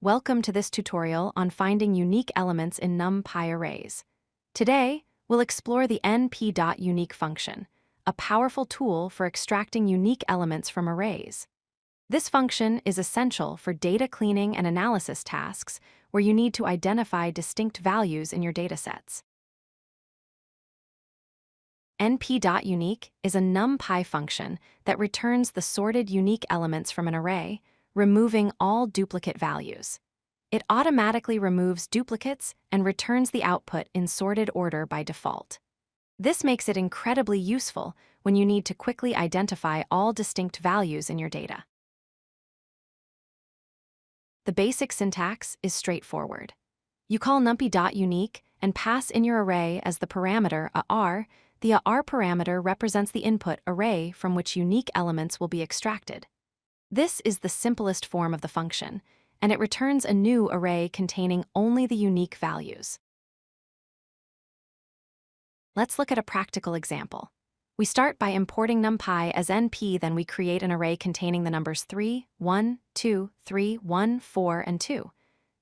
Welcome to this tutorial on finding unique elements in NumPy arrays. Today, we'll explore the np.unique function, a powerful tool for extracting unique elements from arrays. This function is essential for data cleaning and analysis tasks where you need to identify distinct values in your datasets. np.unique is a NumPy function that returns the sorted unique elements from an array, removing all duplicate values. It automatically removes duplicates and returns the output in sorted order by default. This makes it incredibly useful when you need to quickly identify all distinct values in your data. The basic syntax is straightforward. You call np.unique and pass in your array as the parameter ar. The ar parameter represents the input array from which unique elements will be extracted. This is the simplest form of the function, and it returns a new array containing only the unique values. Let's look at a practical example. We start by importing NumPy as np, then we create an array containing the numbers 3, 1, 2, 3, 1, 4, and 2.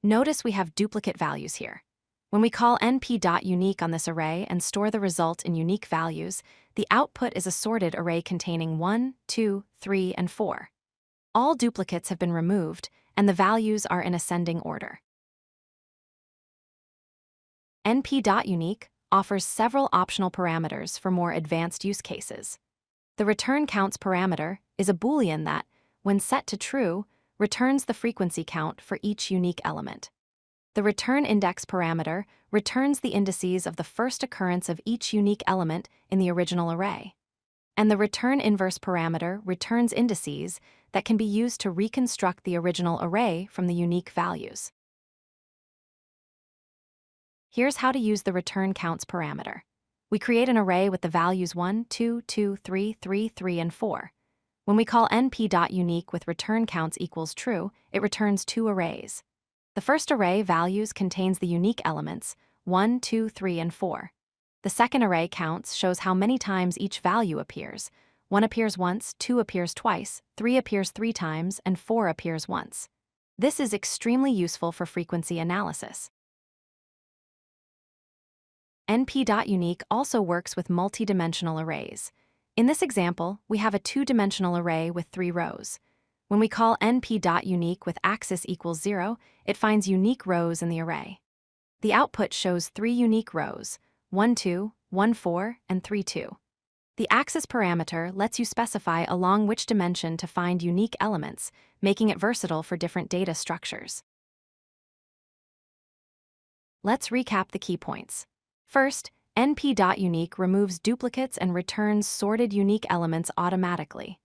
Notice we have duplicate values here. When we call np.unique on this array and store the result in unique values, the output is a sorted array containing 1, 2, 3, and 4. All duplicates have been removed, and the values are in ascending order. np.unique offers several optional parameters for more advanced use cases. The return counts parameter is a Boolean that, when set to true, returns the frequency count for each unique element. The return index parameter returns the indices of the first occurrence of each unique element in the original array. And the return inverse parameter returns indices that can be used to reconstruct the original array from the unique values. Here's how to use the return counts parameter. We create an array with the values 1, 2, 2, 3, 3, 3, and 4. When we call np.unique with return counts equals true, it returns two arrays. The first array values contains the unique elements 1, 2, 3, and 4. The second array counts shows how many times each value appears. 1 appears once, 2 appears twice, 3 appears 3 times, and 4 appears once. This is extremely useful for frequency analysis. np.unique also works with multidimensional arrays. In this example, we have a two-dimensional array with 3 rows. When we call np.unique with axis equals 0, it finds unique rows in the array. The output shows 3 unique rows, 1, 2, 1, 4, and 3, 2. The axis parameter lets you specify along which dimension to find unique elements, making it versatile for different data structures. Let's recap the key points. First, np.unique removes duplicates and returns sorted unique elements automatically.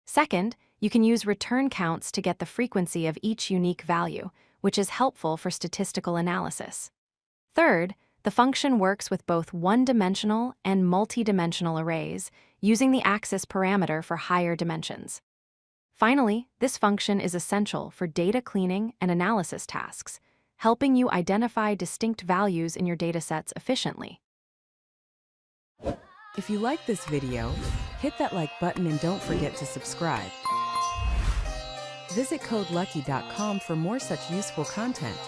Second, you can use return counts to get the frequency of each unique value, which is helpful for statistical analysis. Third, the function works with both one-dimensional and multidimensional arrays, using the axis parameter for higher dimensions. Finally, this function is essential for data cleaning and analysis tasks, helping you identify distinct values in your datasets efficiently. If you like this video, hit that like button and don't forget to subscribe. Visit codelucky.com for more such useful content.